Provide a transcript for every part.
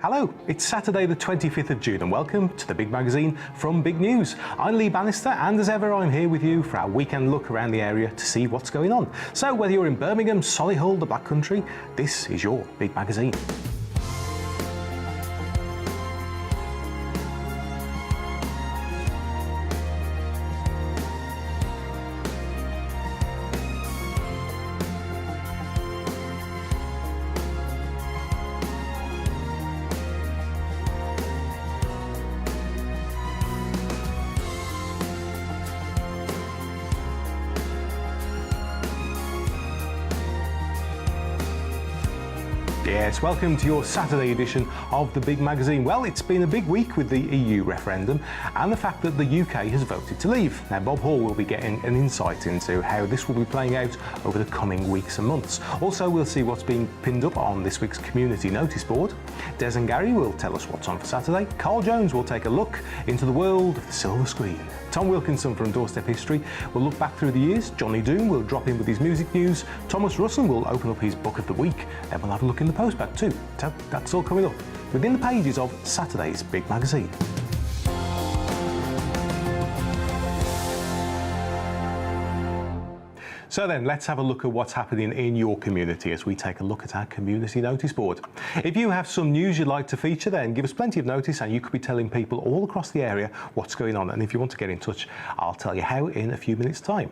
Hello, it's Saturday the 25th of June and welcome to the Big Magazine from Big News. I'm Lee Bannister and as ever I'm here with you for our weekend look around the area to see what's going on. So whether you're in Birmingham, Solihull, the Black Country, this is your Big Magazine. Yes, welcome to your Saturday edition of the Big Magazine. Well, it's been a big week with the EU referendum and the fact that the UK has voted to leave. Now, Bob Hall will be getting an insight into how this will be playing out over the coming weeks and months. Also, we'll see what's being pinned up on this week's community notice board. Des and Gary will tell us what's on for Saturday. Carl Jones will take a look into the world of the silver screen. Tom Wilkinson from Doorstep History will look back through the years. Johnny Doom will drop in with his music news. Thomas Russell will open up his book of the week. Then we'll have a look in the postbag too. So that's all coming up within the pages of Saturday's Big Magazine. So then, let's have a look at what's happening in your community as we take a look at our community notice board. If you have some news you'd like to feature, then give us plenty of notice and you could be telling people all across the area what's going on. And if you want to get in touch, I'll tell you how in a few minutes' time.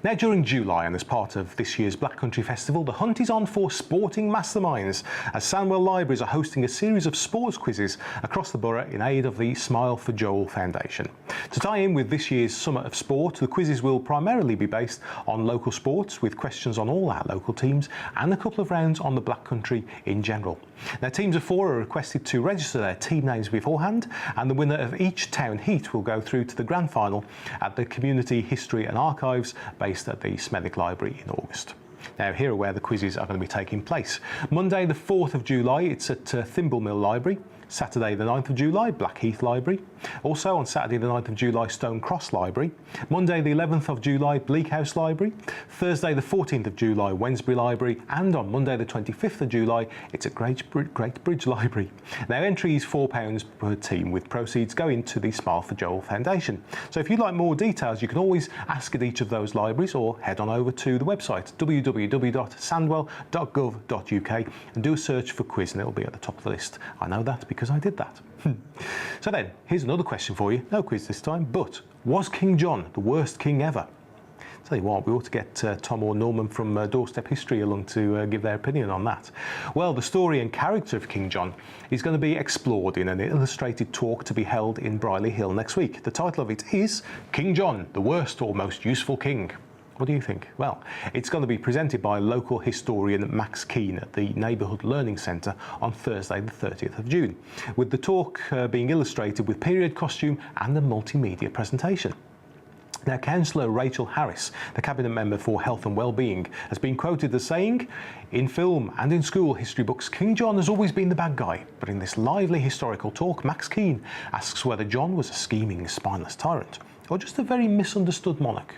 Now, during July and as part of this year's Black Country Festival, the hunt is on for sporting masterminds as Sandwell Libraries are hosting a series of sports quizzes across the borough in aid of the Smile for Joel Foundation. To tie in with this year's Summer of Sport, the quizzes will primarily be based on local sports with questions on all our local teams and a couple of rounds on the Black Country in general. Now, teams of 4 are requested to register their team names beforehand and the winner of each town heat will go through to the grand final at the Community History and Archives based at the Smethwick Library in August. Now, here are where the quizzes are going to be taking place. Monday the 4th of July, it's at Thimble Mill Library. Saturday the 9th of July, Blackheath Library. Also on Saturday the 9th of July, Stone Cross Library. Monday the 11th of July, Bleak House Library. Thursday the 14th of July, Wensbury Library. And on Monday the 25th of July, it's at Great Bridge Library. Now, entry is £4 per team with proceeds going to the Smile for Joel Foundation. So if you'd like more details, you can always ask at each of those libraries or head on over to the website www.sandwell.gov.uk and do a search for quiz and it'll be at the top of the list. I know that because I did that. So then, here's another question for you. No quiz this time, but was King John the worst king ever? Tell you what, we ought to get Tom or Norman from Doorstep History along to give their opinion on that. Well, the story and character of King John is going to be explored in an illustrated talk to be held in Brierley Hill next week. The title of it is King John, the Worst or Most Useful King. What do you think? Well, it's going to be presented by local historian Max Keane at the Neighbourhood Learning Centre on Thursday the 30th of June, with the talk being illustrated with period costume and a multimedia presentation. Now, Councillor Rachel Harris, the Cabinet Member for Health and Wellbeing, has been quoted as saying, "In film and in school history books, King John has always been the bad guy. But in this lively historical talk, Max Keane asks whether John was a scheming, spineless tyrant or just a very misunderstood monarch."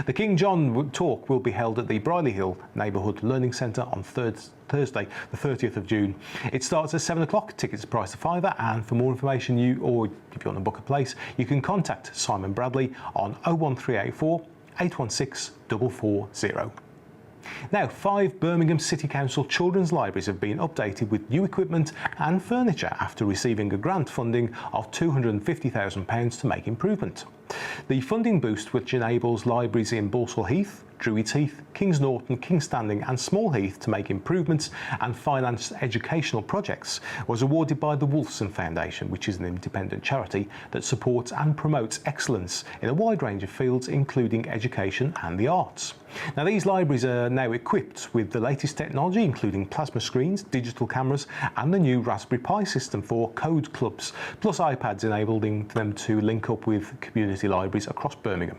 The King John talk will be held at the Brierley Hill Neighbourhood Learning Centre on Thursday the 30th of June. It starts at 7 o'clock, tickets are priced a £5, and for more information or if you want to book a place, you can contact Simon Bradley on 01384 816 440. Now, 5 Birmingham City Council children's libraries have been updated with new equipment and furniture after receiving a grant funding of £250,000 to make improvement. The funding boost, which enables libraries in Balsall Heath, Druids Heath, Kings Norton, Kings Standing and Small Heath to make improvements and finance educational projects, was awarded by the Wolfson Foundation, which is an independent charity that supports and promotes excellence in a wide range of fields, including education and the arts. Now, these libraries are now equipped with the latest technology, including plasma screens, digital cameras and the new Raspberry Pi system for code clubs, plus iPads enabling them to link up with community libraries across Birmingham.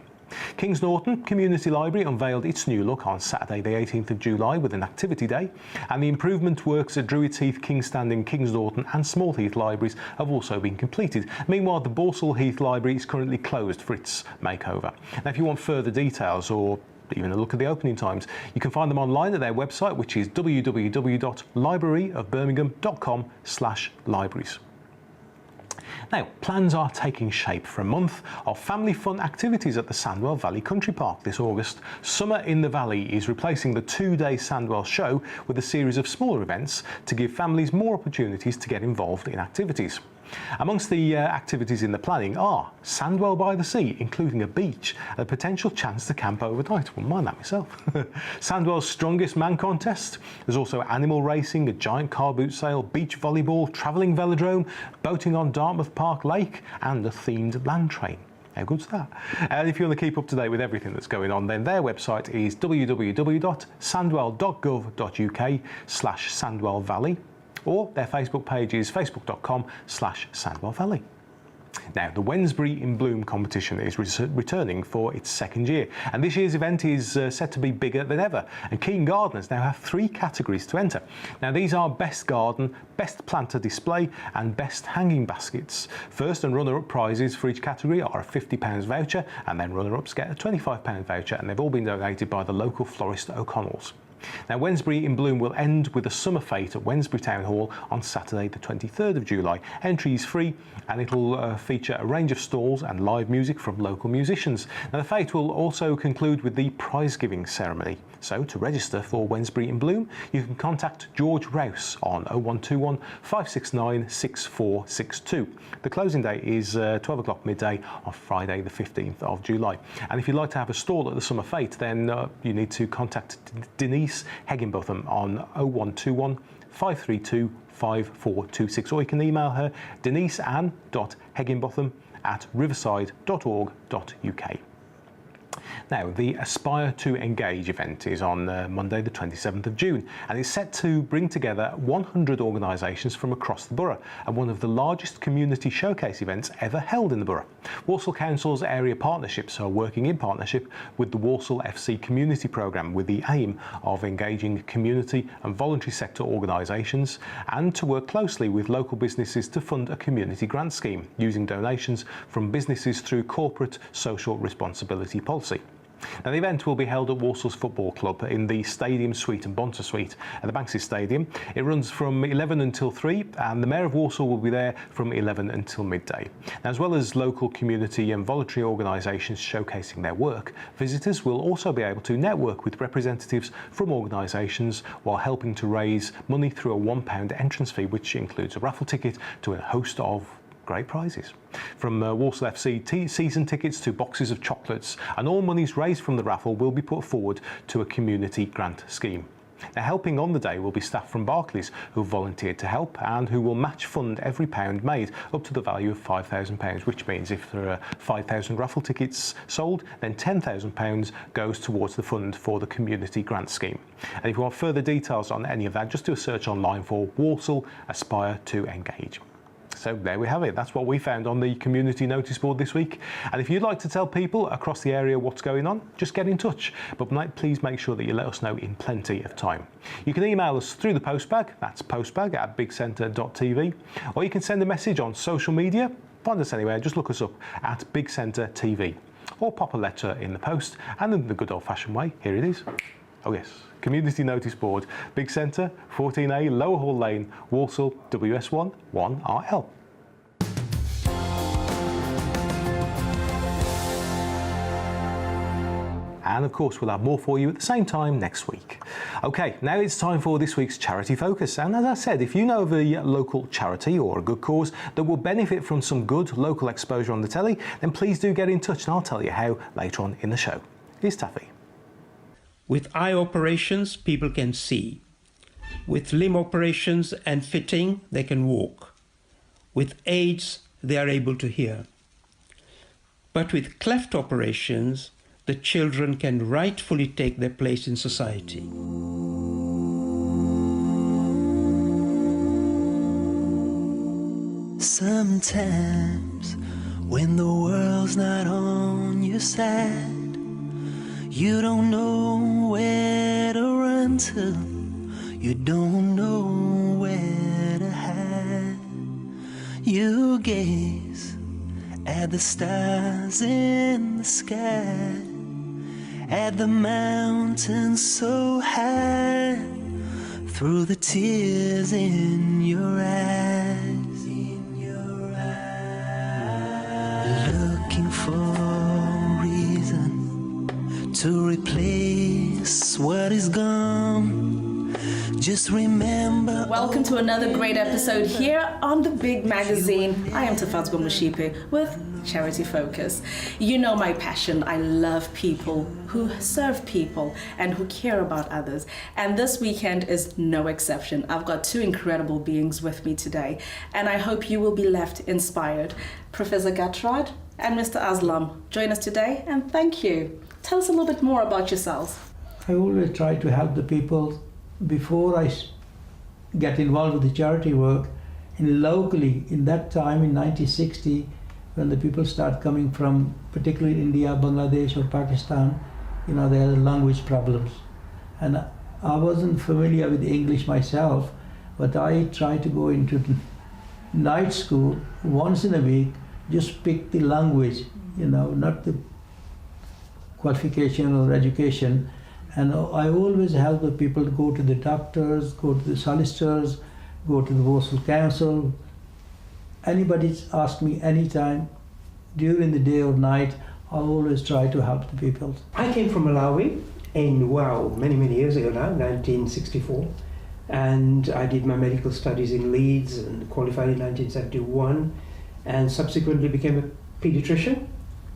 Kings Norton Community Library unveiled its new look on Saturday the 18th of July with an activity day, and the improvement works at Druids Heath, Kings Standing, Kings Norton and Small Heath libraries have also been completed. Meanwhile, the Balsall Heath Library is currently closed for its makeover. Now, if you want further details or even a look at the opening times. You can find them online at their website, which is www.libraryofbirmingham.com/libraries. Now, plans are taking shape for a month of family fun activities at the Sandwell Valley Country Park this August. Summer in the Valley is replacing the two-day Sandwell show with a series of smaller events to give families more opportunities to get involved in activities. Amongst the activities in the planning are Sandwell by the Sea, including a beach, a potential chance to camp overnight. Wouldn't mind that myself. Sandwell's Strongest Man contest. There's also animal racing, a giant car boot sale, beach volleyball, travelling velodrome, boating on Dartmouth Park Lake, and a themed land train. How good's that? And if you want to keep up to date with everything that's going on, then their website is www.sandwell.gov.uk/Sandwell Valley, or their Facebook page is facebook.com/Sandwell Valley. Now, the Wednesbury in Bloom competition is returning for its second year, and this year's event is set to be bigger than ever, and Keene Gardeners now have 3 categories to enter. Now, these are Best Garden, Best Planter Display and Best Hanging Baskets. First and runner-up prizes for each category are a £50 voucher, and then runner-ups get a £25 voucher, and they've all been donated by the local florist O'Connell's. Now, Wednesbury in Bloom will end with a summer fete at Wednesbury Town Hall on Saturday the 23rd of July. Entry is free, and it'll feature a range of stalls and live music from local musicians. Now, the fete will also conclude with the prize giving ceremony. So to register for Wednesbury in Bloom, you can contact George Rouse on 0121 569 6462. The closing date is 12 o'clock midday on Friday the 15th of July. And if you'd like to have a stall at the summer fete, then you need to contact Denise Higginbotham on 0121 532 5426, or you can email her deniseann.higginbotham@riverside.org.uk. Now, the Aspire to Engage event is on Monday the 27th of June, and it's set to bring together 100 organisations from across the borough, and one of the largest community showcase events ever held in the borough. Walsall Council's area partnerships are working in partnership with the Walsall FC Community Programme, with the aim of engaging community and voluntary sector organisations, and to work closely with local businesses to fund a community grant scheme using donations from businesses through corporate social responsibility policy. Now, the event will be held at Walsall's Football Club in the Stadium Suite and Bonter Suite at the Banksy Stadium. It runs from 11 until 3, and the Mayor of Walsall will be there from 11 until midday. Now, as well as local community and voluntary organisations showcasing their work, visitors will also be able to network with representatives from organisations while helping to raise money through a £1 entrance fee, which includes a raffle ticket to a host of great prizes. From Walsall FC season tickets to boxes of chocolates, and all monies raised from the raffle will be put forward to a community grant scheme. Now, helping on the day will be staff from Barclays who volunteered to help and who will match fund every pound made up to the value of £5,000, which means if there are 5,000 raffle tickets sold, then £10,000 goes towards the fund for the community grant scheme. And if you want further details on any of that, just do a search online for Walsall Aspire to Engage. So there we have it. That's what we found on the community notice board this week. And if you'd like to tell people across the area what's going on, just get in touch. But please make sure that you let us know in plenty of time. You can email us through the postbag, that's postbag@bigcentre.tv, or you can send a message on social media. Find us anywhere, just look us up at Big Centre TV, or pop a letter in the post, and in the good old-fashioned way, here it is. Oh yes, Community Notice Board, Big Centre, 14A, Lower Hall Lane, Walsall, WS1 1RL. And of course, we'll have more for you at the same time next week. Okay, now it's time for this week's Charity Focus. And as I said, if you know of a local charity or a good cause that will benefit from some good local exposure on the telly, then please do get in touch and I'll tell you how later on in the show. Here's Taffy. With eye operations, people can see. With limb operations and fitting, they can walk. With aids, they are able to hear. But with cleft operations, the children can rightfully take their place in society. Sometimes, when the world's not on your side, you don't know where to run to, you don't know where to hide. You gaze at the stars in the sky at the mountain so high, through the tears in your eyes, looking for a reason to replace what is gone. Just remember. Welcome to another great episode here on The Big Magazine. I am Tafatswa Mushipe with Charity Focus. You know my passion. I love people who serve people and who care about others. And this weekend is no exception. I've got two incredible beings with me today, and I hope you will be left inspired. Professor Gatrad and Mr. Aslam, join us today, and thank you. Tell us a little bit more about yourselves. I always try to help the people before I get involved with the charity work. And locally, in that time in 1960, when the people start coming from particularly India, Bangladesh or Pakistan, they had language problems. And I wasn't familiar with English myself, but I tried to go into night school once in a week, just pick the language, not the qualification or education. And I always help the people to go to the doctors, go to the solicitors, go to the Warsaw Council. Anybody's asked me anytime, during the day or night, I always try to help the people. I came from Malawi many, many years ago now, 1964. And I did my medical studies in Leeds and qualified in 1971 and subsequently became a pediatrician.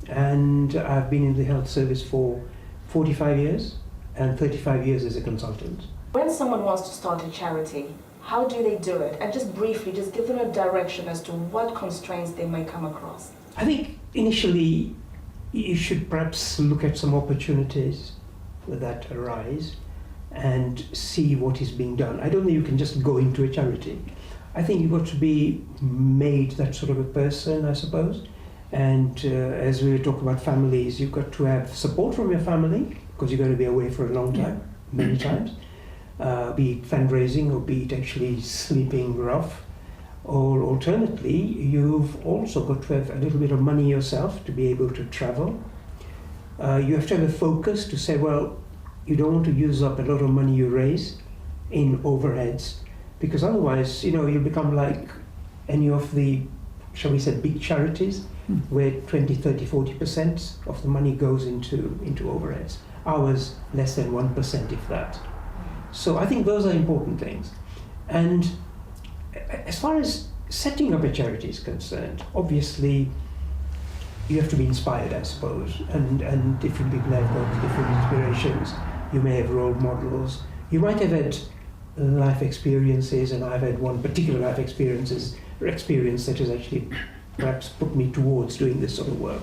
And I've been in the health service for 45 years. And 35 years as a consultant. When someone wants to start a charity, how do they do it? And just briefly, just give them a direction as to what constraints they may come across. I think initially you should perhaps look at some opportunities that arise and see what is being done. I don't think you can just go into a charity. I think you've got to be made that sort of a person, I suppose. And as we were talking about families, you've got to have support from your family, because you're going to be away for a long time, many times, be it fundraising or be it actually sleeping rough. Or alternately, you've also got to have a little bit of money yourself to be able to travel. You have to have a focus to say, well, you don't want to use up a lot of money you raise in overheads, because otherwise, you'll become like any of the, shall we say, big charities, where 20, 30, 40% of the money goes into overheads. Ours, less than 1%, if that. So I think those are important things. And as far as setting up a charity is concerned, obviously you have to be inspired, I suppose, and different people have got different inspirations. You may have role models. You might have had life experiences, and I've had one particular life experience that has actually perhaps put me towards doing this sort of work.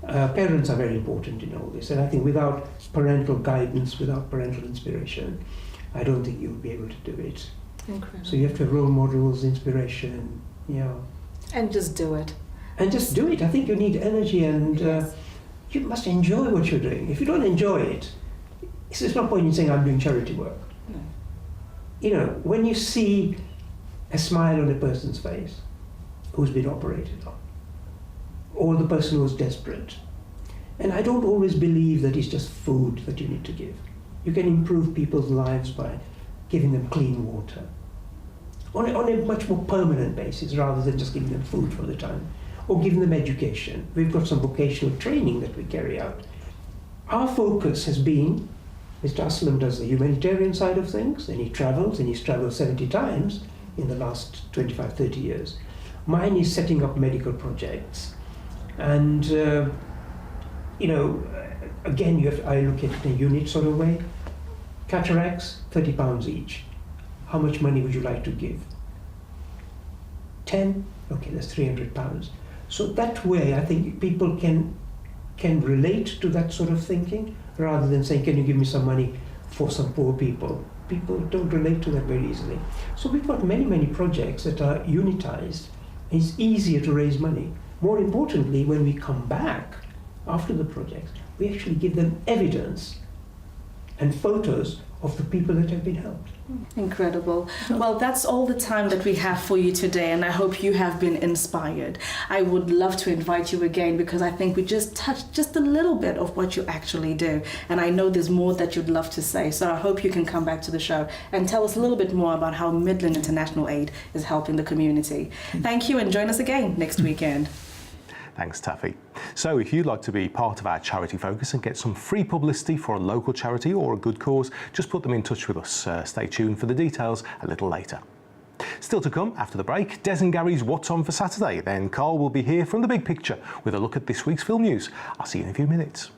Parents are very important in all this, and I think without parental guidance, without parental inspiration, I don't think you'll be able to do it. Incredible. So you have to have role models, inspiration, And just do it. And just do it. I think you need energy, and Yes. you must enjoy what you're doing. If you don't enjoy it, there's no point in saying I'm doing charity work. No. When you see a smile on a person's face who's been operated on, or the person who's desperate. And I don't always believe that it's just food that you need to give. You can improve people's lives by giving them clean water on a much more permanent basis, rather than just giving them food for the time, or giving them education. We've got some vocational training that we carry out. Our focus has been, Mr. Aslam does the humanitarian side of things, and he travels, and he's traveled 70 times in the last 25, 30 years. Mine is setting up medical projects. And, again, I look at it in a unit sort of way. Cataracts, £30 each. How much money would you like to give? 10? Okay, that's £300. So that way, I think people can relate to that sort of thinking, rather than saying, can you give me some money for some poor people? People don't relate to that very easily. So we've got many, many projects that are unitized. It's easier to raise money. More importantly, when we come back after the project, we actually give them evidence and photos of the people that have been helped. Incredible. Well, that's all the time that we have for you today, and I hope you have been inspired. I would love to invite you again because I think we just touched just a little bit of what you actually do, and I know there's more that you'd love to say. So I hope you can come back to the show and tell us a little bit more about how Midland International Aid is helping the community. Thank you, and join us again next weekend. Thanks, Taffy. So if you'd like to be part of our charity focus and get some free publicity for a local charity or a good cause, just put them in touch with us. Stay tuned for the details a little later. Still to come after the break, Des and Gary's What's On for Saturday. Then Carl will be here from the big picture with a look at this week's film news. I'll see you in a few minutes.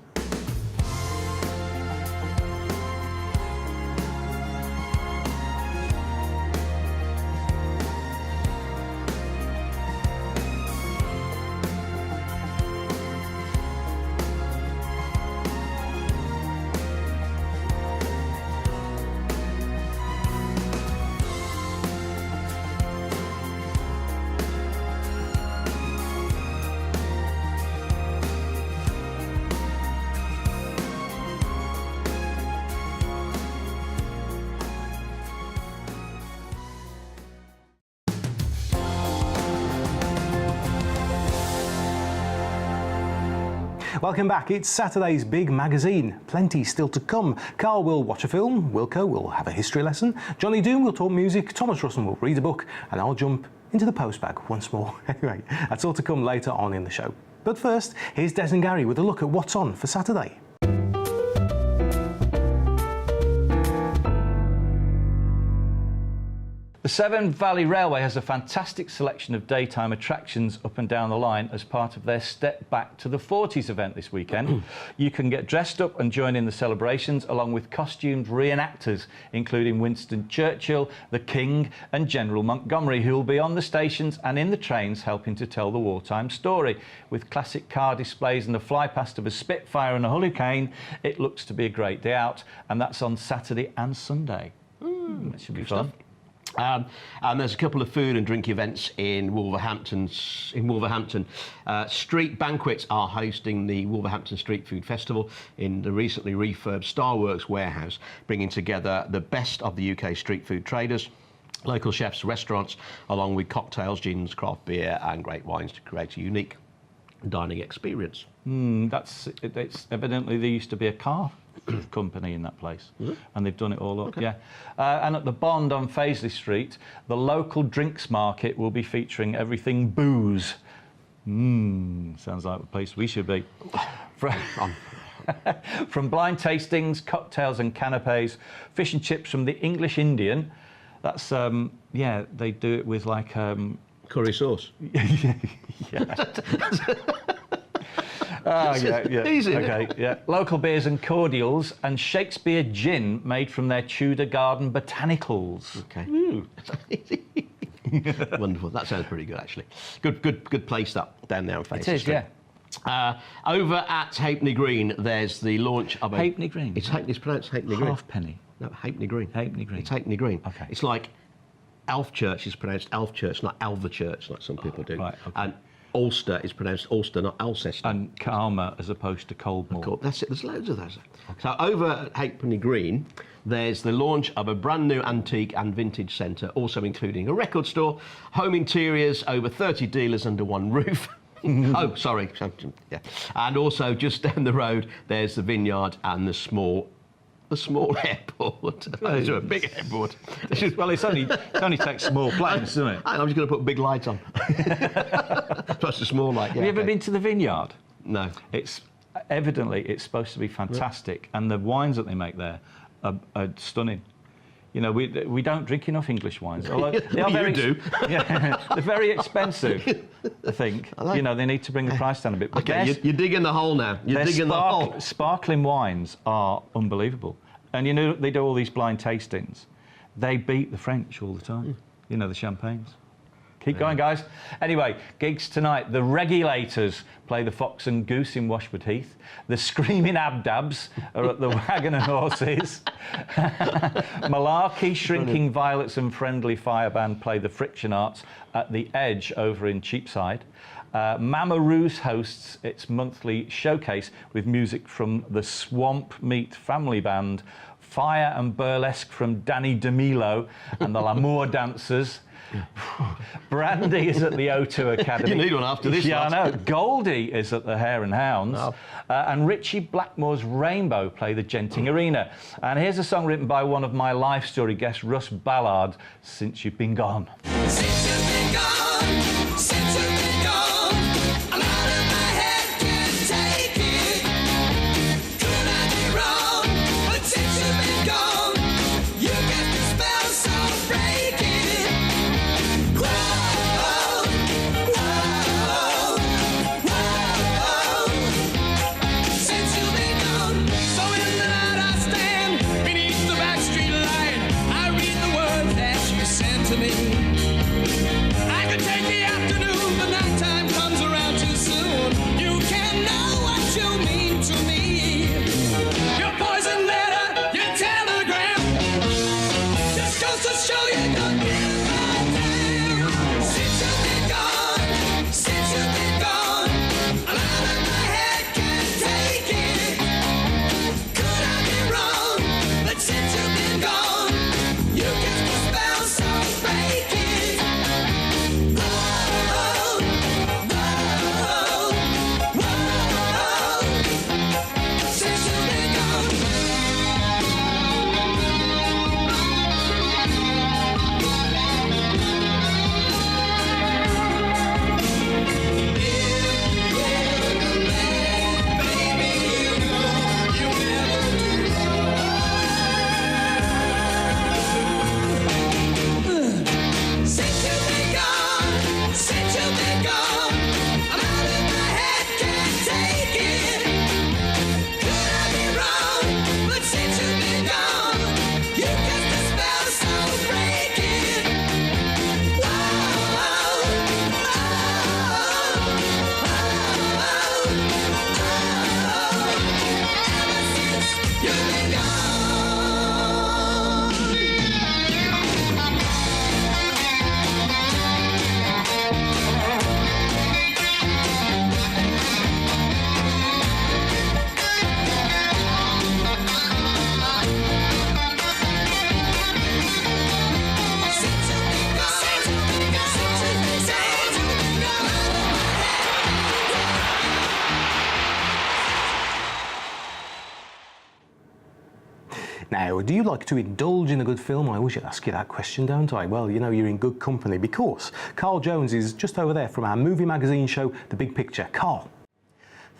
Welcome back. It's Saturday's big magazine. Plenty still to come. Carl will watch a film, Wilco will have a history lesson, Johnny Doom will talk music, Thomas Russell will read a book, and I'll jump into the postbag once more. Anyway, that's all to come later on in the show. But first, here's Des and Gary with a look at what's on for Saturday. The Severn Valley Railway has a fantastic selection of daytime attractions up and down the line as part of their Step Back to the 40s event this weekend. You can get dressed up and join in the celebrations along with costumed reenactors, including Winston Churchill, the King and General Montgomery, who will be on the stations and in the trains helping to tell the wartime story. With classic car displays and the fly past of a Spitfire and a Hurricane, it looks to be a great day out, and that's on Saturday and Sunday. That should be fun. And there's a couple of food and drink events in Wolverhampton. Street Banquets are hosting the Wolverhampton Street Food Festival in the recently refurbed Starworks warehouse, bringing together the best of the UK street food traders, local chefs, restaurants, along with cocktails, gins, craft beer and great wines to create a unique dining experience. It's evidently there used to be a car company in that place, and they've done it all up. Yeah. And at the Bond on Faisley Street, the local drinks market will be featuring everything booze. Sounds like the place we should be. From blind tastings, cocktails and canapes, fish and chips from the English Indian. That's yeah, they do it with like Curry sauce. Oh, yeah. Easy. Okay, yeah. Local beers and cordials and Shakespeare gin made from their Tudor Garden botanicals. Okay. Wonderful. That sounds pretty good, actually. Good place that down there on Faisley Street. It is, yeah. Over at Halfpenny Green, there's the launch of a... Halfpenny Green? It's pronounced Halfpenny Green. Halfpenny? No, Halfpenny Green. Halfpenny Green. It's Halfpenny Green. Okay. It's like Elf Church is pronounced Elf Church, not Alva Church, like some people do. Right, okay. And Ulster is pronounced Ulster, not Alcester. And Karma as opposed to Coldmore. That's it, there's loads of those. Okay. So over at Halfpenny Green, there's the launch of a brand new antique and vintage centre, also including a record store, home interiors, over 30 dealers under one roof. Oh, sorry. Yeah. And also just down the road, there's the vineyard and the small airport. It's a big airport. Well, it only takes small planes, doesn't it? I'm just going to put big lights on. Plus a small light. Yeah, Have you ever been to the vineyard? No. It's supposed to be fantastic, and the wines that they make there are stunning. You know, we don't drink enough English wines. Although they are very, do. Yeah, they're very expensive, I think. You know, they need to bring the price down a bit. But Okay, you're digging the hole now. You're digging the hole. Sparkling wines are unbelievable. And you know, they do all these blind tastings. They beat the French all the time. You know, the champagnes. Keep going, guys. Anyway, gigs tonight. The Regulators play the Fox and Goose in Washwood Heath. The Screaming Abdabs are at the Wagon and Horses. Malarkey, Shrinking Violets and Friendly Fire Band play the Friction Arts at the Edge over in Cheapside. Mama Roos hosts its monthly showcase with music from the Swamp Meat Family Band, Fire and Burlesque from Danny DeMilo and the L'Amour Dancers. Brandy is at the O2 Academy. You need one after this. Yeah, lot. I know. Goldie is at the Hare and Hounds. Oh. And Richie Blackmore's Rainbow play the Genting Arena. And here's a song written by one of my Life Story guests, Russ Ballard, Since You've Been Gone. Since you've been gone, since you've been gone, I'm out of my head, can't take it. Could I be wrong? But since you've been gone, you get the spell so breaking. Whoa, whoa, whoa. Since you've been gone, so in the night I stand beneath the backstreet light. I read the words that you sent to me. I could take the afternoon, the nighttime comes around too soon. You can't know what you mean to me. Your poison letter, your telegram, just goes to show you don't give a damn. Since you've been gone, since you've been gone, I'm out of my head, can't take it. Could I be wrong? But since you've been gone, you get the spell so breaking. Now, do you like to indulge in a good film? I always ask you that question, don't I? Well, you know, you're in good company because Carl Jones is just over there from our movie magazine show, The Big Picture. Carl.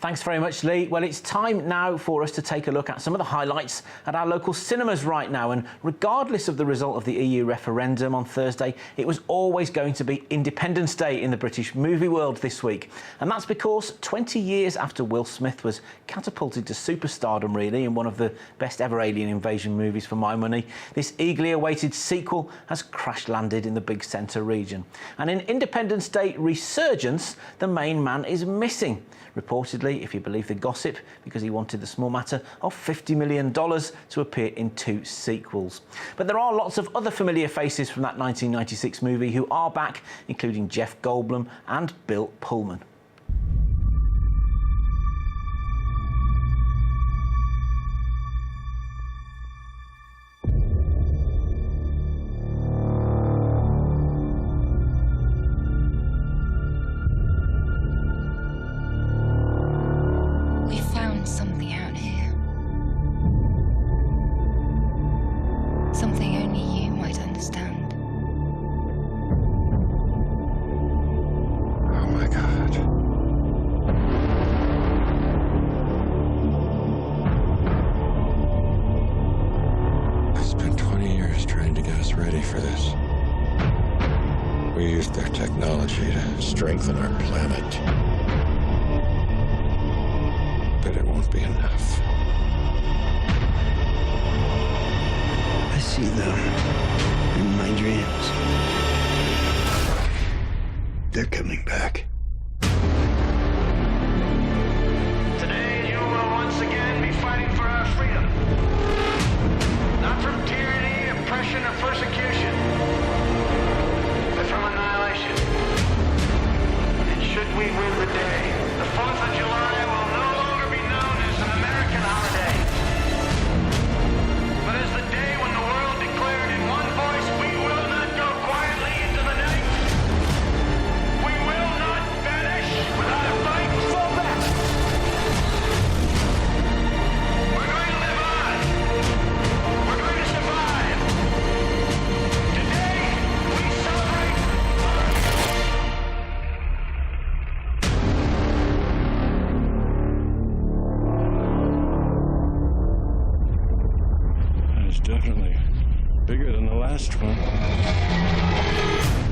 Thanks very much, Lee. Well, it's time now for us to take a look at some of the highlights at our local cinemas right now. And regardless of the result of the EU referendum on Thursday, it was always going to be Independence Day in the British movie world this week. And that's because 20 years after Will Smith was catapulted to superstardom, really, in one of the best ever alien invasion movies for my money, this eagerly awaited sequel has crash-landed in the big centre region. And in Independence Day Resurgence, the main man is missing. Reportedly, if you believe the gossip, because he wanted the small matter of $50 million to appear in 2 sequels. But there are lots of other familiar faces from that 1996 movie who are back, including Jeff Goldblum and Bill Pullman. Strengthen our planet. But it won't be enough. I see them in my dreams. They're coming back. Today you will once again be fighting for our freedom. Not from tyranny, oppression, or persecution, but from annihilation. Should we win the day, the 4th of July will no longer be known as an American holiday, but as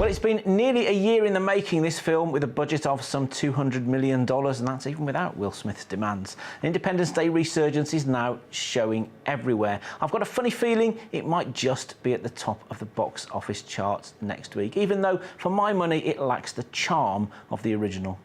Well, it's been nearly a year in the making, this film, with a budget of some $200 million, and that's even without Will Smith's demands. Independence Day resurgence is now showing everywhere. I've got a funny feeling it might just be at the top of the box office charts next week, even though, for my money, it lacks the charm of the original.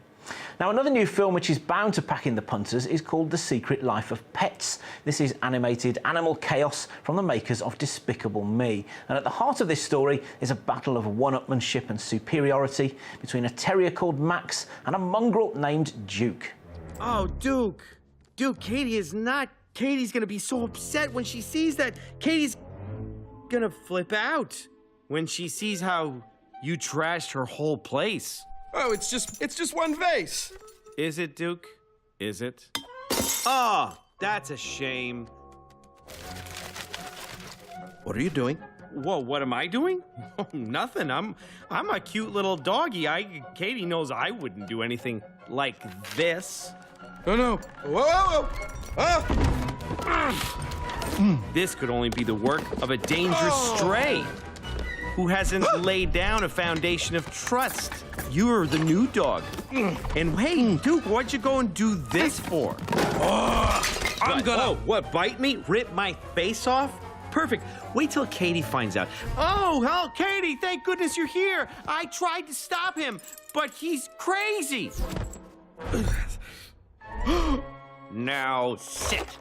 Now, another new film which is bound to pack in the punters is called The Secret Life of Pets. This is animated animal chaos from the makers of Despicable Me. And at the heart of this story is a battle of one-upmanship and superiority between a terrier called Max and a mongrel named Duke. Oh, Duke, Katie is not... Katie's gonna be so upset when she sees that. Katie's gonna flip out when she sees how you trashed her whole place. Oh, it's just one vase. Is it, Duke? Is it? Oh, that's a shame. What are you doing? Whoa, what am I doing? Oh, nothing. I'm a cute little doggy. Katie knows I wouldn't do anything like this. Oh, no. Whoa. Ah! This could only be the work of a dangerous stray who hasn't laid down a foundation of trust. You're the new dog. And hey, Duke, what'd you go and do this for? What, bite me? Rip my face off? Perfect. Wait till Katie finds out. Oh, Katie, thank goodness you're here. I tried to stop him, but he's crazy. Now sit.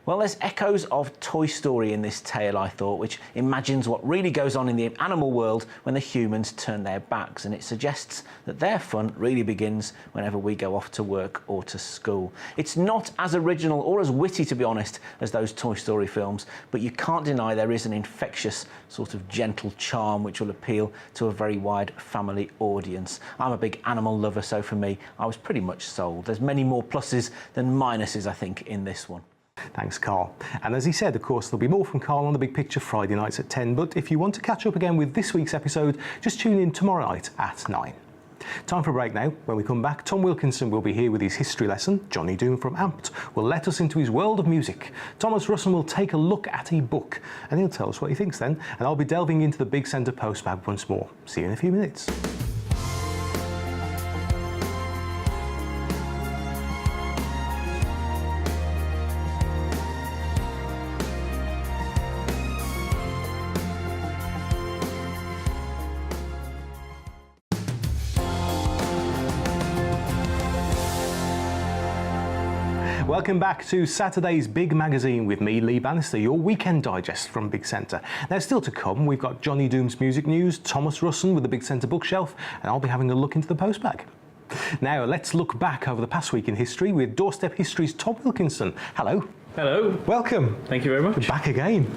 Well, there's echoes of Toy Story in this tale, I thought, which imagines what really goes on in the animal world when the humans turn their backs, and it suggests that their fun really begins whenever we go off to work or to school. It's not as original or as witty, to be honest, as those Toy Story films, but you can't deny there is an infectious sort of gentle charm which will appeal to a very wide family audience. I'm a big animal lover, so for me, I was pretty much sold. There's many more pluses than minuses, I think, in this one. Thanks, Carl. And as he said, of course, there'll be more from Carl on The Big Picture Friday nights at 10, but if you want to catch up again with this week's episode, just tune in tomorrow night at 9. Time for a break now. When we come back, Tom Wilkinson will be here with his history lesson. Johnny Doom from Amped will let us into his world of music. Thomas Russon will take a look at a book, and he'll tell us what he thinks then. And I'll be delving into the Big Centre postbag once more. See you in a few minutes. Welcome back to Saturday's Big Magazine with me, Lee Bannister, your weekend digest from Big Centre. Now, still to come, we've got Johnny Doom's music news, Thomas Russon with the Big Centre bookshelf, and I'll be having a look into the postbag. Now, let's look back over the past week in history with Doorstep History's Tom Wilkinson. Hello. Hello. Welcome. Thank you very much. We're back again.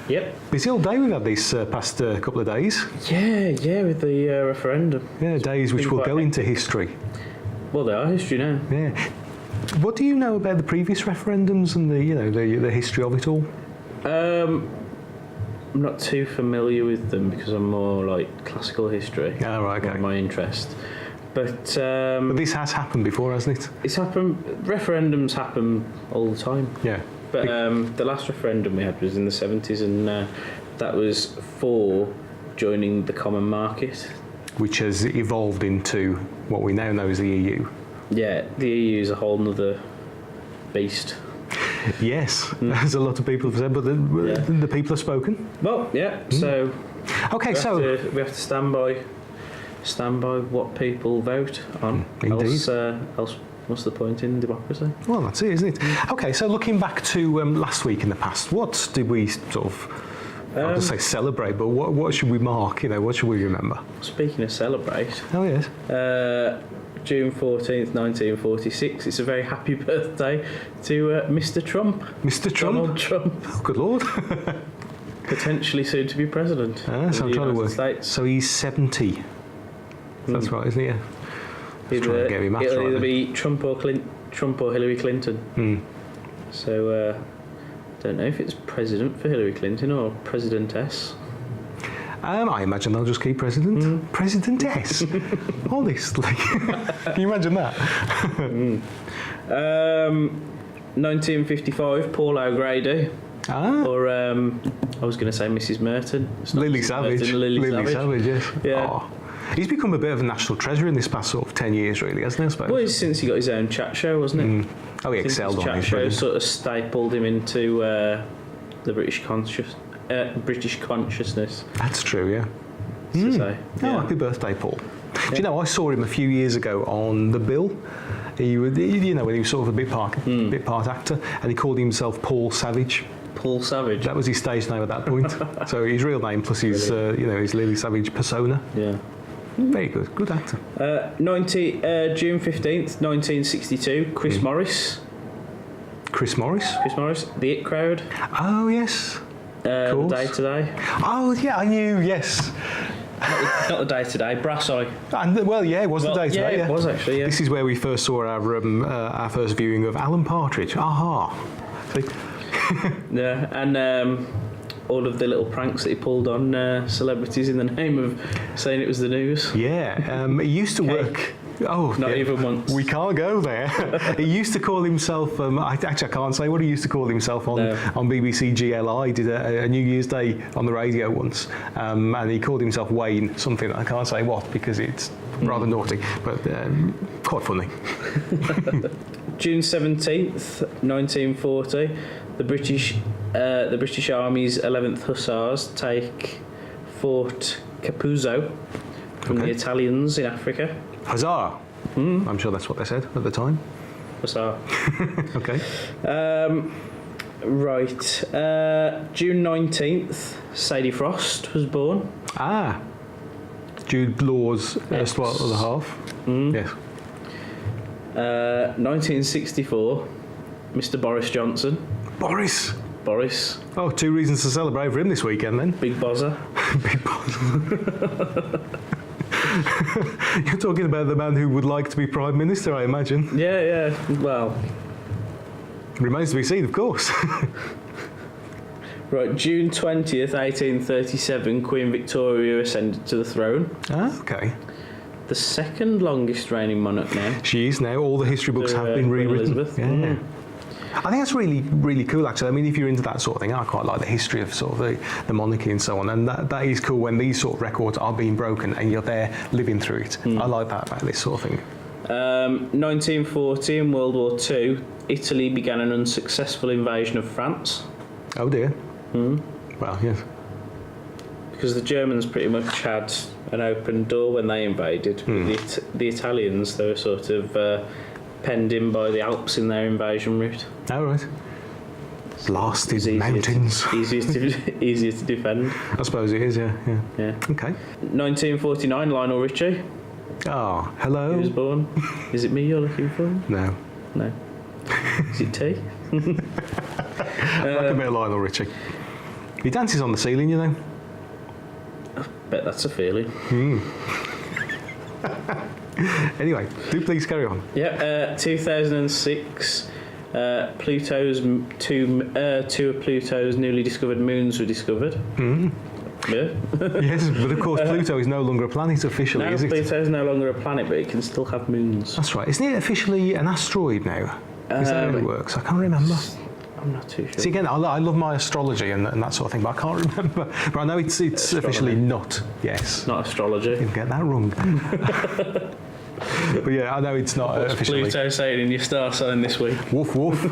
Yep. Busy old day we've had these past couple of days. Yeah, with the referendum. Yeah, days which will go into history. Well, they are history now. Yeah. What do you know about the previous referendums and the history of it all? I'm not too familiar with them because I'm more like classical history. Oh, right, okay. My interest. But this has happened before, hasn't it? It's happened. Referendums happen all the time. Yeah. But the last referendum we had was in the 70s, and that was for joining the common market, which has evolved into what we now know as the EU. Yeah, the EU is a whole nother beast. Yes, as a lot of people have said, but the people have spoken. Well, yeah. So, okay, we have to stand by what people vote on. Indeed. Else, what's the point in democracy? Well, that's it, isn't it? Okay, so looking back to last week in the past, what did we sort of? I don't say celebrate, but what should we mark? What should we remember? Speaking of celebrate. Oh yes. June 14th, 1946. It's a very happy birthday to Mr. Trump. Mr. Trump? Donald Trump. Oh, good Lord. Potentially soon to be president of so the United States. So he's 70. That's right, isn't he? Yeah. It'll either be Trump or Hillary Clinton. So, don't know if it's president for Hillary Clinton or presidentess. I imagine they'll just keep president. Presidentess. Honestly. Can you imagine that? 1955, Paul O'Grady. Or, I was going to say Mrs. Merton. Lily Savage. Lily Savage, yes. Yeah. He's become a bit of a national treasure in this past sort of 10 years, really, hasn't he, I suppose? Well, it's since he got his own chat show, wasn't it? Oh, he I think excelled his on chat his show brilliant. sort of stapled him into the British consciousness. That's true, yeah. To say. Oh, happy birthday, Paul. Do you know, I saw him a few years ago on The Bill. He would, you know, when he was sort of a bit part actor, and he called himself Paul Savage. Paul Savage. That was his stage name at that point. So his real name plus his, you know, his Lily Savage persona. Yeah. Very good actor. June 15th, 1962, Chris Morris. Chris Morris? Chris Morris, The It Crowd. Oh, yes. The Day Today. Oh, yeah, I knew, yes. Not The Day Today, Brass Eye. And, well, yeah, it was The Day Today. Yeah, it was actually, yeah. This is where we first saw our first viewing of Alan Partridge. Aha. See? Yeah, and all of the little pranks that he pulled on celebrities in the name of saying it was the news. Yeah, he used to work. Oh, not even once. We can't go there. He used to call himself. I can't say what he used to call himself on BBC GLI. He did a New Year's Day on the radio once, and he called himself Wayne something. I can't say what because it's rather naughty, but quite funny. June 17th, 1940, the British Army's 11th Hussars take Fort Capuzzo from the Italians in Africa. Huzzah! I'm sure that's what they said at the time. Huzzah. Okay. Right. June 19th, Sadie Frost was born. Ah. Jude Law's erstwhile other half. Yes. 1964, Mr. Boris Johnson. Boris. Oh, 2 reasons to celebrate for him this weekend then. Big Bozza. Big Bozza. You're talking about the man who would like to be Prime Minister, I imagine. Yeah, well. Remains to be seen, of course. Right, June 20th, 1837, Queen Victoria ascended to the throne. Ah, okay. The second longest reigning monarch now. She is now. All the history books have been rewritten. Elizabeth. Yeah. I think that's really, really cool, actually. I mean, if you're into that sort of thing, I quite like the history of sort of the monarchy and so on, and that is cool when these sort of records are being broken and you're there living through it. I like that about this sort of thing. 1940, in World War II, Italy began an unsuccessful invasion of France. Oh dear. Well, yes. Because the Germans pretty much had an open door when they invaded. The Italians, they were sort of penned in by the Alps in their invasion route. Oh, right. Blasted mountains. Easier to defend. I suppose it is, yeah. Okay. 1949, Lionel Richie. Oh, hello. He was born. Is it me you're looking for? No. Is it tea? Like a bit of Lionel Richie. He dances on the ceiling, you know. I bet that's a feeling. Anyway, do please carry on. Yep, 2006, two of Pluto's newly discovered moons were discovered. Yeah. Yes, but of course Pluto is no longer a planet officially, No, is it? Pluto's no longer a planet, but it can still have moons. That's right. Isn't it officially an asteroid now? Is that how it works? I can't remember. I'm not too sure. See, again, I love my astrology and that sort of thing, but I can't remember. But I know it's officially not. Yes. Not astrology. You get that wrong. But yeah, I know it's not What's officially. Pluto saying in your star sign this week? Woof woof.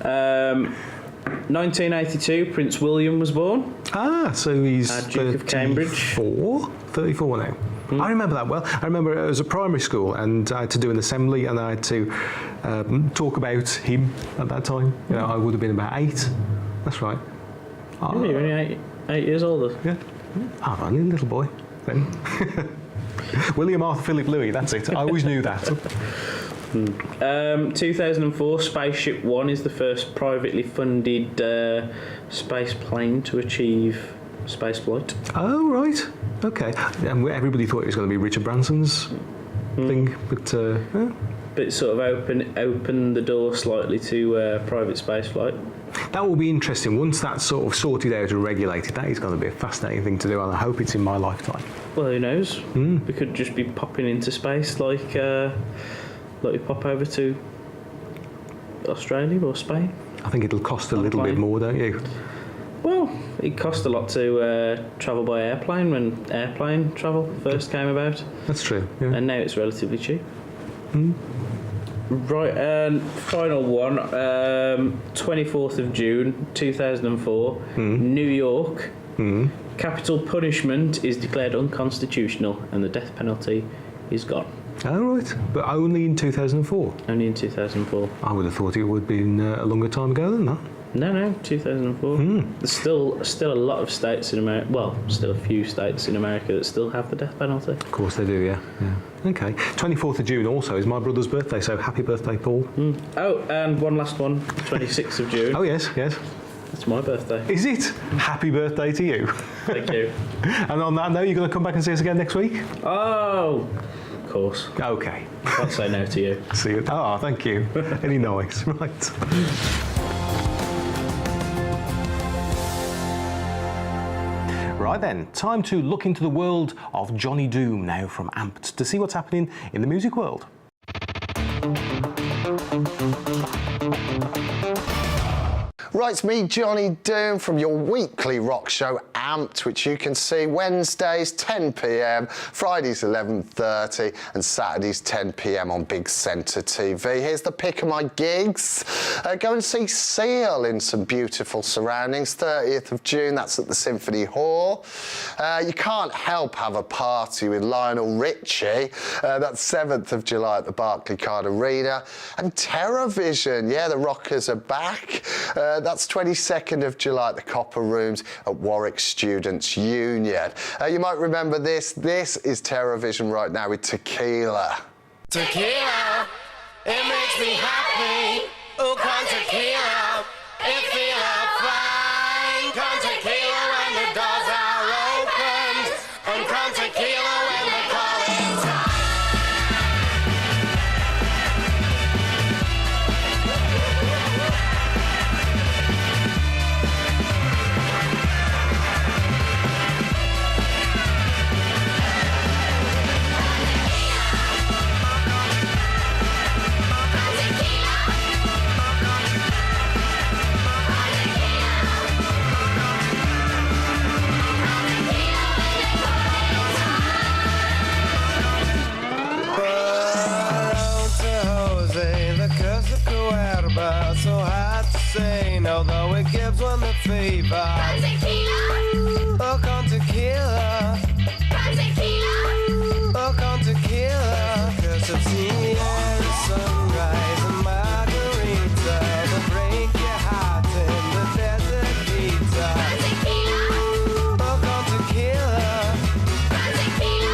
1982, Prince William was born. Ah, so he's Duke of Cambridge. 34 now. I remember that well. I remember it was a primary school and I had to do an assembly and I had to talk about him at that time. You know, I would have been about 8. That's right. You're only 8 years older. Yeah. I'm only a little boy then. William Arthur Philip Louis, that's it. I always knew that. 2004, Spaceship One is the first privately funded space plane to achieve spaceflight. Oh, right. Okay. And everybody thought it was going to be Richard Branson's thing, but... But it sort of opened the door slightly to private spaceflight. That will be interesting. Once that's sort of sorted out and regulated, that is going to be a fascinating thing to do, and I hope it's in my lifetime. Well, who knows? We could just be popping into space like we pop over to Australia or Spain. I think it'll cost a little bit more, don't you? Well, it cost a lot to travel by airplane when airplane travel first came about. That's true. Yeah. And now it's relatively cheap. Right, and final one, 24th of June 2004, New York. Capital punishment is declared unconstitutional and the death penalty is gone. Oh, right. But only in 2004? Only in 2004. I would have thought it would have been a longer time ago than that. No, 2004. There's still a lot of states in America, well, still a few states in America that still have the death penalty. Of course they do, yeah. Okay. 24th of June also is my brother's birthday, so happy birthday, Paul. Oh, and one last one, 26th of June. Oh, yes. It's my birthday. Is it? Happy birthday to you. Thank you. And on that note, you're going to come back and see us again next week? Oh, of course. Okay. I'll say no to you. See you. Oh, thank you. Any noise. Right. Right then, time to look into the world of Johnny Doom now from Amped to see what's happening in the music world. Right, it's me, Johnny Doom, from your weekly rock show, Amped, which you can see Wednesdays, 10 p.m, Fridays, 11:30, and Saturdays, 10 p.m. on Big Centre TV. Here's the pick of my gigs. Go and see Seal in some beautiful surroundings, 30th of June, that's at the Symphony Hall. You can't help have a party with Lionel Richie, that's 7th of July at the Barclaycard Arena. And TerrorVision, yeah, the Rockers are back. That's 22nd of July at the Copper Rooms at Warwick Students' Union. You might remember this. This is TerrorVision right now with Tequila. Tequila, it makes me happy. Oh, come tequila, it feels fine. Come tequila when the doors are opened, and come tequila when the calling's time. So hard to say, although it gives one the fever. Con tequila. Oh, con tequila. Con tequila. Oh, con tequila. 'Cause I've seen the sunrise and margarita that break your heart in the desert heat. Con tequila. Oh, con tequila. Con tequila.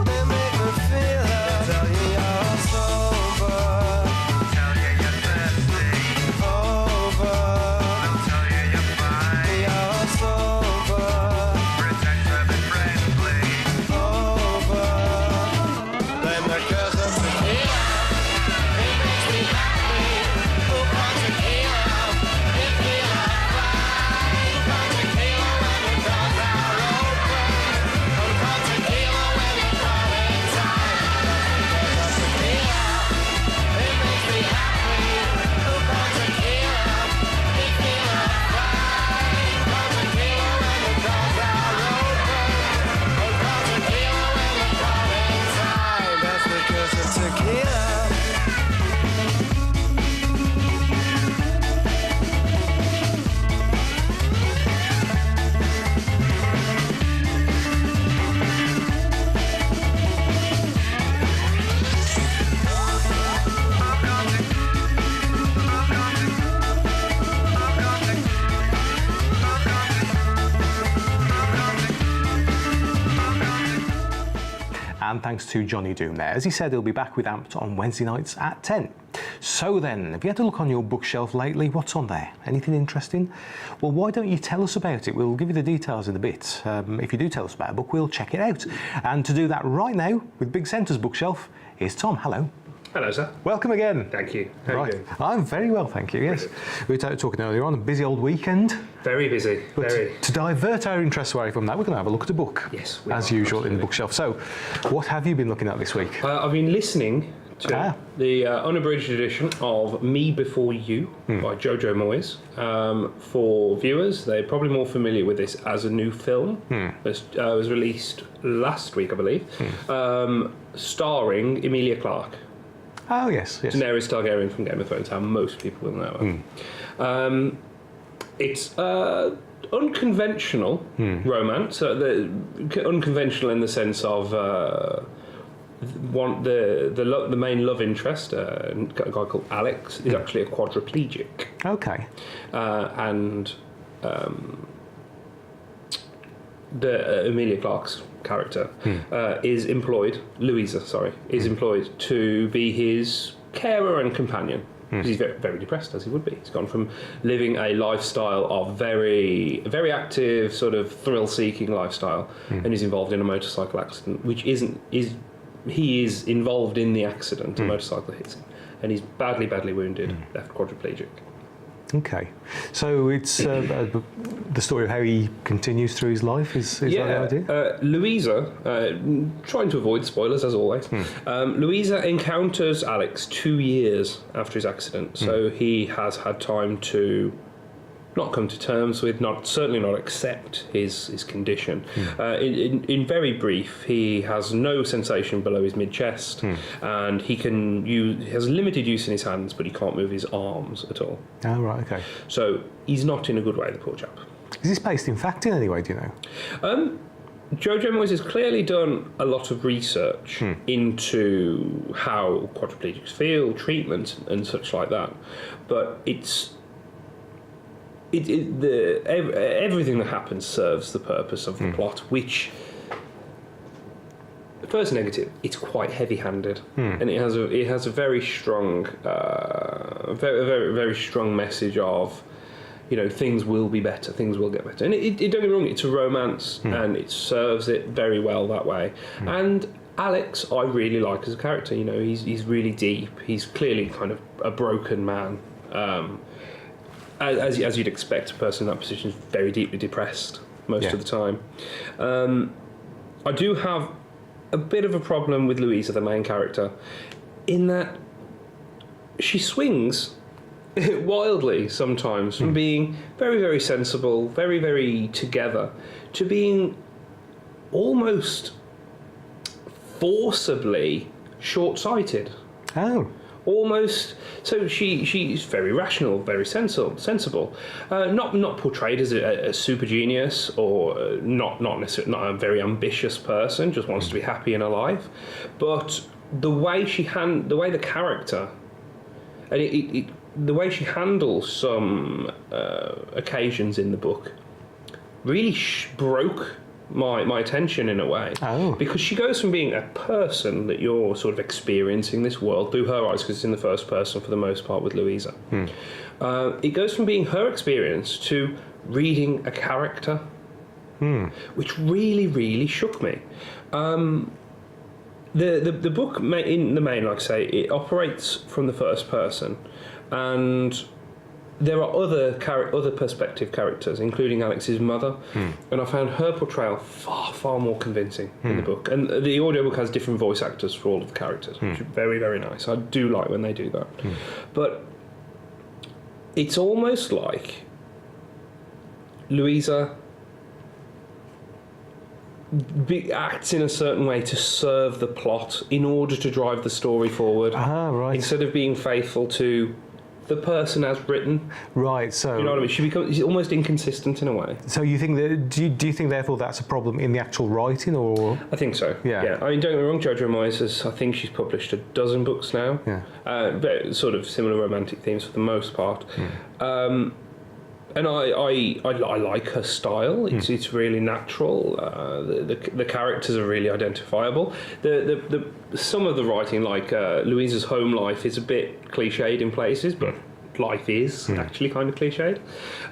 They make me feel it. Tell you you're sober. And thanks to Johnny Doom there. As he said, he'll be back with Amped on Wednesday nights at 10. So then, have you had a look on your bookshelf lately? What's on there? Anything interesting? Well, why don't you tell us about it? We'll give you the details in a bit. If you do tell us about a book, we'll check it out. And to do that right now, with Big Centre's bookshelf, here's Tom. Hello. Hello, sir. Welcome again. Thank you. How are you doing? I'm very well, thank you, yes. We were talking earlier on, a busy old weekend. Very busy, But very. to divert our interest away from that, we're going to have a look at a book. Yes, as usual in the bookshelf. So, what have you been looking at this week? I've been listening 2. The unabridged edition of Me Before You by Jojo Moyes. For viewers, they're probably more familiar with this as a new film. It was released last week, I believe, starring Emilia Clarke. Oh, yes. Daenerys Targaryen from Game of Thrones, how most people will know her. It's unconventional romance. Unconventional in the sense of the main love interest, a guy called Alex, is actually a quadriplegic. Okay. And the Emilia Clarke's character is employed, Louisa, is employed to be his carer and companion. Because he's very, very depressed, as he would be. He's gone from living a lifestyle of very, very active, sort of thrill-seeking lifestyle, and he's involved in a motorcycle accident, which he is involved in the accident. A motorcycle hits him, and he's badly, badly wounded, left quadriplegic. Okay, so it's the story of how he continues through his life. Is that the idea? Louisa, trying to avoid spoilers as always. Louisa encounters Alex 2 years after his accident, so he has had time to not come to terms with, certainly not accept his condition. In very brief, he has no sensation below his mid-chest, and he has limited use in his hands, but he can't move his arms at all. Oh, right, okay. So he's not in a good way, the poor chap. Is this based in fact in any way, do you know? Jojo Moyes has clearly done a lot of research into how quadriplegics feel, treatment, and such like that, but everything that happens serves the purpose of the plot, which, first negative, it's quite heavy-handed, and it has a very strong, very strong message of, things will be better, things will get better, and it don't get me wrong, it's a romance, and it serves it very well that way, and Alex, I really like as a character. He's really deep. He's clearly kind of a broken man. As you'd expect, a person in that position is very deeply depressed most of the time. I do have a bit of a problem with Louisa, the main character, in that she swings wildly sometimes from being very, very sensible, very, very together, to being almost forcibly short-sighted. Oh. Almost. So she's very rational, very sensible. Not portrayed as a super genius or not necessarily not a very ambitious person. Just wants to be happy in her life. But the way the character, and the way she handles some occasions in the book, really broke my attention in a way, because she goes from being a person that you're sort of experiencing this world through her eyes, because it's in the first person for the most part with Louisa. It goes from being her experience to reading a character, which really, really shook me. The book, in the main, like I say, it operates from the first person, and there are other perspective characters, including Alex's mother, and I found her portrayal far, far more convincing in the book. And the audiobook has different voice actors for all of the characters, which is very, very nice. I do like when they do that. But it's almost like Louisa acts in a certain way to serve the plot in order to drive the story forward, instead of being faithful to the person as written. Right, so... You know what I mean? She's almost inconsistent in a way. So you think that... Do you think, therefore, that's a problem in the actual writing, or...? I think so, yeah. I mean, don't get me wrong, Jojo Moyes I think she's published 12 books now. But sort of similar romantic themes for the most part. And I like her style. It's really natural. The characters are really identifiable. Some of the writing, like Louisa's home life, is a bit cliched in places, but life is actually kind of cliched.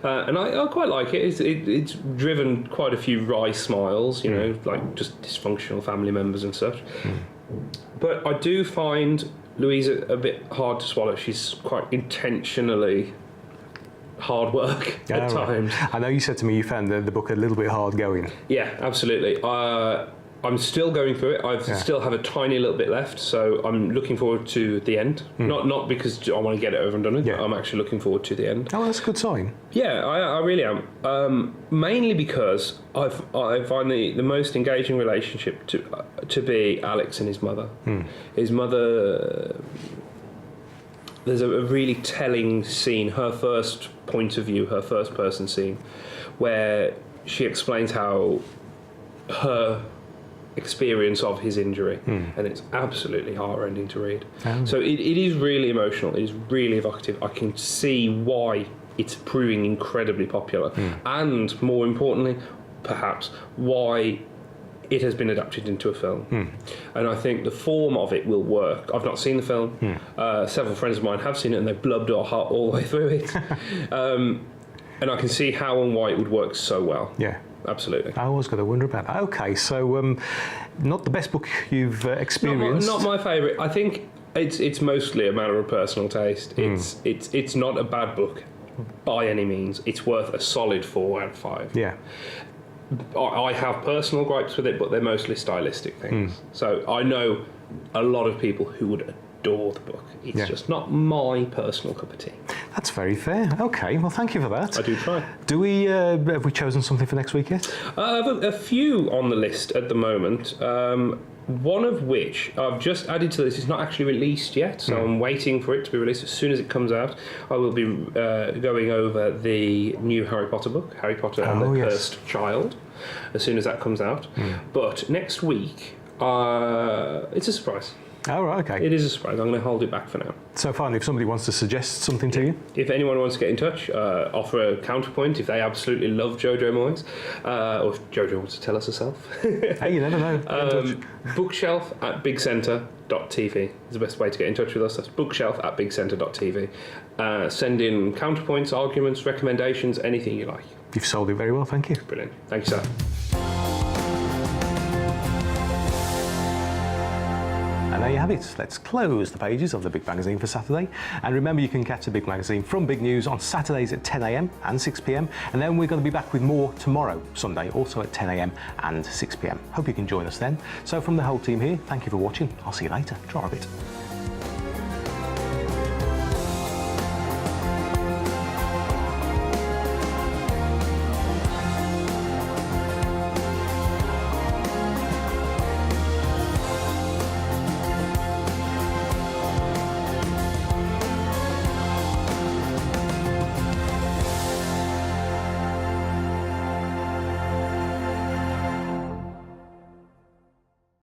And I quite like it. It's driven quite a few wry smiles, like just dysfunctional family members and such. But I do find Louisa a bit hard to swallow. She's quite intentionally hard work at times. I know you said to me you found the book a little bit hard going. Yeah, absolutely. I'm still going through it. I still have a tiny little bit left, so I'm looking forward to the end. Not because I want to get it over and done with, but I'm actually looking forward to the end. Oh, that's a good sign. Yeah, I really am. Mainly because I find the most engaging relationship to be Alex and his mother. His mother... There's a really telling scene, her first point of view, her first person scene, where she explains how her experience of his injury, and it's absolutely heartrending to read. So it is really emotional, it is really evocative. I can see why it's proving incredibly popular, and more importantly, perhaps, why it has been adapted into a film. And I think the form of it will work. I've not seen the film. Several friends of mine have seen it and they've blubbed all the way through it. And I can see how and why it would work so well. Yeah. Absolutely. I always got to wonder about that. Okay, so not the best book you've experienced. Not my favourite. I think it's mostly a matter of personal taste. It's not a bad book by any means. It's worth a solid 4 out of 5. Yeah. I have personal gripes with it, but they're mostly stylistic things. So I know a lot of people who would adore the book. It's just not my personal cup of tea. That's very fair. Okay, well, thank you for that. I do try. Do we have we chosen something for next week yet? I have a few on the list at the moment. One of which I've just added to this. It's not actually released yet, so I'm waiting for it to be released. As soon as it comes out, I will be going over the new Harry Potter book, Harry Potter and the Cursed Child, as soon as that comes out. But next week, it's a surprise. Oh, right, okay. It is a surprise. I'm going to hold it back for now. So finally, if somebody wants to suggest something to you? If anyone wants to get in touch, offer a counterpoint if they absolutely love Jojo Moyes, or if Jojo wants to tell us herself. Hey, you never know. Bookshelf at bigcentre.tv is the best way to get in touch with us. That's bookshelf at bigcentre.tv. Send in counterpoints, arguments, recommendations, anything you like. You've sold it very well, thank you. Brilliant. Thank you, sir. And there you have it. Let's close the pages of the Big Magazine for Saturday. And remember, you can catch the Big Magazine from Big News on Saturdays at 10 a.m. and 6 p.m. And then we're going to be back with more tomorrow, Sunday, also at 10 a.m. and 6 p.m. Hope you can join us then. So from the whole team here, thank you for watching. I'll see you later. Try a bit.